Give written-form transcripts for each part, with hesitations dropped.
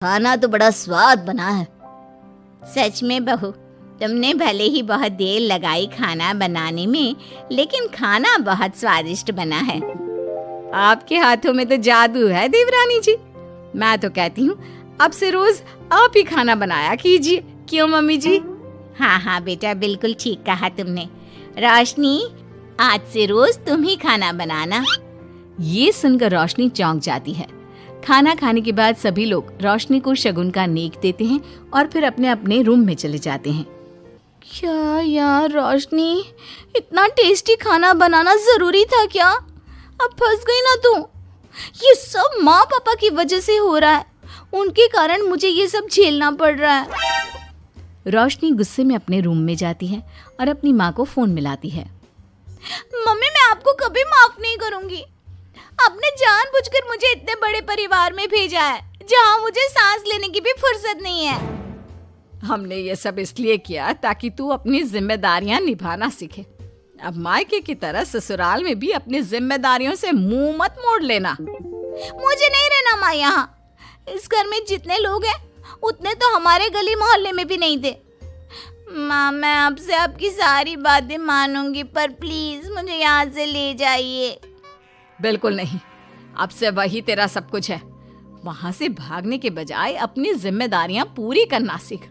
खाना तो बड़ा स्वाद बना है। सच में बहू, तुमने भले ही बहुत देर लगाई खाना बनाने में, लेकिन खाना बहुत स्वादिष्ट बना है। आपके हाथों में तो जादू है देवरानी जी। मैं तो कहती हूँ अब से रोज आप ही खाना बनाया कीजिए। क्यों मम्मी जी? हाँ हाँ बेटा, बिल्कुल ठीक कहा तुमने। रोशनी, आज से रोज तुम ही खाना बनाना। ये सुनकर रोशनी चौंक जाती है। खाना खाने के बाद सभी लोग रोशनी को शगुन का नेक देते हैं और फिर अपने अपने रूम में चले जाते हैं। क्या यार रोशनी, इतना टेस्टी खाना बनाना जरूरी था क्या? अब फंस गई ना तू। ये सब माँ पापा की वजह से हो रहा है, उनके कारण मुझे ये सब झेलना पड़ रहा है। रोशनी गुस्से में अपने रूम में जाती है और अपनी माँ को फोन मिलाती है। मम्मी, मैं आपको कभी माफ नहीं करूंगी। आपने जानबूझकर मुझे इतने बड़े परिवार में भेजा है जहाँ मुझे सांस लेने की भी फुर्सत नहीं है। हमने ये सब इसलिए किया ताकि तू अपनी जिम्मेदारियां निभाना सीखे। अब मायके की तरह ससुराल में भी अपनी जिम्मेदारियों से मुंह मत मोड़ लेना। मुझे नहीं रहना माँ यहाँ। इस घर में जितने लोग हैं उतने तो हमारे गली मोहल्ले में भी नहीं थे। माँ, मैं आपसे आपकी सारी बातें मानूंगी, पर प्लीज मुझे यहाँ से ले जाइए। बिल्कुल नहीं, अब से वही तेरा सब कुछ है। वहां से भागने के बजाय अपनी जिम्मेदारियां पूरी करना सीख।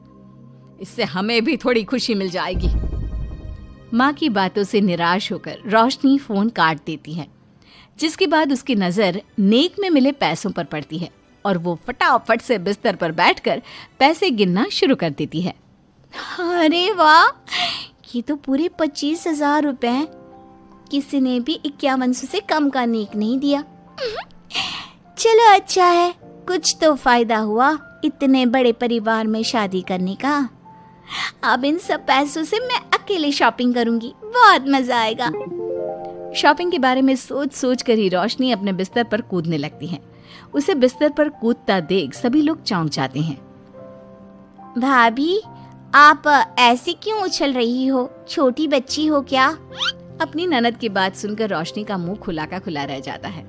इससे हमें भी थोड़ी खुशी मिल जाएगी। माँ की बातों से निराश होकर रोशनी फोन काट देती है, जिसके बाद उसकी नजर नेक में मिले पैसों पर पड़ती है और वो फटाफट से बिस्तर पर बैठकर पैसे गिनना शुरू कर देती है। अरे वाह, ये तो पूरे 25,000 रुपए हैं। किसी ने भी 5100 से कम का नेक नहीं दिया। चलो अच्छा है, कुछ तो फायदा हुआ इतने बड़े परिवार में शादी करने का। अब इन सब पैसों से मैं अकेले शॉपिंग करूंगी, बहुत मजा आएगा। शॉपिंग के बारे में सोच सोच कर ही रोशनी अपने बिस्तर पर कूदने लगती है। उसे बिस्तर पर कूदता देख सभी लोग चौंक जाते हैं। भाभी, आप ऐसे क्यों उछल रही हो? छोटी बच्ची हो क्या? अपनी ननद की बात सुनकर रोशनी का मुंह खुला का खुला रह जाता है।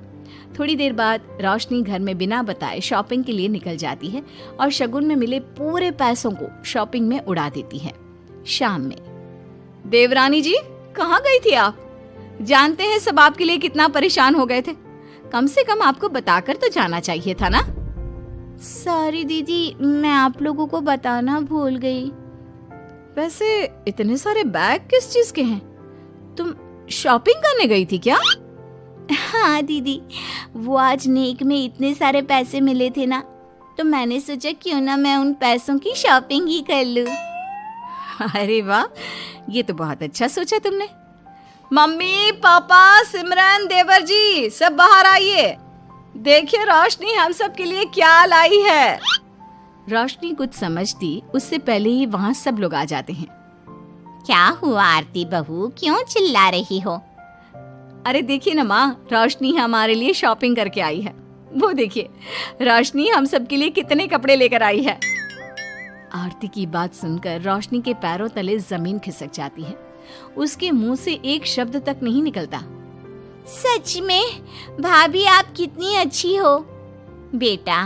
थोड़ी देर बाद रोशनी घर में बिना बताए शॉपिंग के लिए निकल जाती है और शगुन में मिले पूरे पैसों को शॉपिंग में उड़ा देती है। शाम में, देवरानी जी कहाँ गई थी आप? जानते हैं सब आपके लिए कितना परेशान हो गए थे। कम से कम आपको बताकर तो जाना चाहिए था ना। सॉरी दीदी, मैं आप लोगों को बताना भूल गई। वैसे इतने सारे बैग किस चीज के हैं? तुम शॉपिंग करने गई थी क्या? हाँ दीदी, वो आज नेक में इतने सारे पैसे मिले थे ना, तो मैंने सोचा क्यों ना मैं उन पैसों की शॉपिंग ही कर लूं। अरे वाह, ये तो बहुत अच्छा सोचा तुमने। मम्मी, पापा, सिमरन, देवर जी, सब बाहर आइए। देखिए रोशनी हम सब के लिए क्या लाई है। रोशनी कुछ समझती उससे पहले ही वहाँ सब लोग आ जाते हैं। क्या हुआ आरती बहू, क्यों चिल्ला रही हो? अरे देखिए ना माँ, रोशनी हमारे लिए शॉपिंग करके आई है। वो देखिए रोशनी हम सब के लिए कितने कपड़े लेकर आई है। आरती की बात सुनकर रोशनी के पैरों तले जमीन खिसक जाती है। उसके मुंह से एक शब्द तक नहीं निकलता। सच में भाभी, आप कितनी अच्छी हो। बेटा,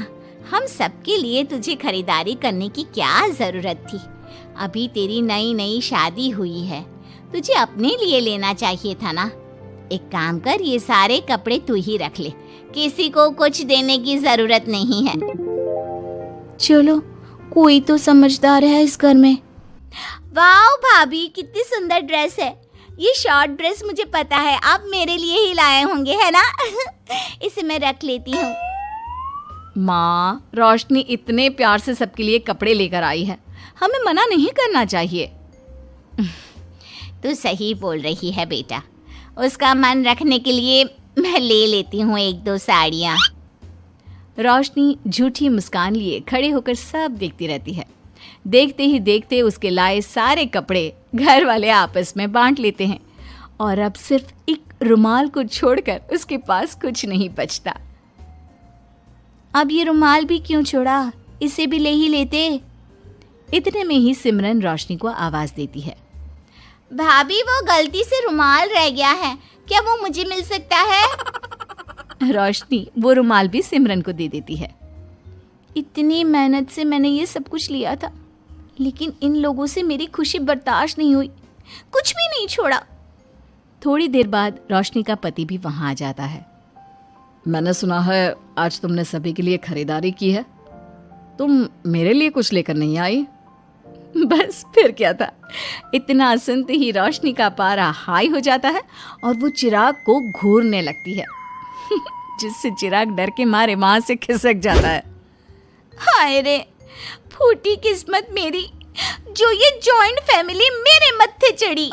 हम सबके लिए तुझे खरीदारी करने की क्या जरूरत थी? अभी तेरी नई नई शादी हुई है, तुझे अपने लिए लेना चाहिए था ना। एक काम कर, ये सारे कपड़े तू ही रख ले, किसी को कुछ देने की जरूरत नहीं है। चलो, कोई तो समझदार है इस घर में। वाह भाभी, कितनी सुंदर ड्रेस है। ये शॉर्ट ड्रेस मुझे पता है आप मेरे लिए ही लाए होंगे, है ना? इसे मैं रख लेती हूँ। माँ, रोशनी इतने प्यार से सबके लिए कपड़े लेकर आई है, हमें मना नहीं करना चाहिए। तू सही बोल रही है बेटा, उसका मन रखने के लिए मैं ले लेती हूँ 1-2 साड़ियाँ। रोशनी झूठी मुस्कान लिए खड़े होकर सब देखती रहती है। देखते ही देखते उसके लाए सारे कपड़े घर वाले आपस में बांट लेते हैं और अब सिर्फ एक रुमाल को छोड़कर उसके पास कुछ नहीं बचता। अब ये रुमाल भी क्यों छोड़ा, इसे भी ले ही लेते। इतने में ही सिमरन रोशनी को आवाज देती है। भाभी, वो गलती से रुमाल रह गया है, क्या वो मुझे मिल सकता है? रोशनी वो रुमाल भी सिमरन को दे देती है। इतनी मेहनत से मैंने ये सब कुछ लिया था, लेकिन इन लोगों से मेरी खुशी बर्दाश्त नहीं हुई, कुछ भी नहीं छोड़ा। थोड़ी देर बाद रोशनी का पति भी वहां आ जाता है। मैंने सुना है आज तुमने सभी के लिए खरीदारी की है, तुम मेरे लिए कुछ लेकर नहीं आई? बस फिर क्या था, इतना सुनते ही रोशनी का पारा हाई हो जाता है और वो चिराग को घूरने लगती है जिससे चिराग डर के मारे वहां से खिसक जाता है। हाय रे, फूटी किस्मत मेरी, जो ये जॉइंट फैमिली मेरे मत्थे चढ़ी।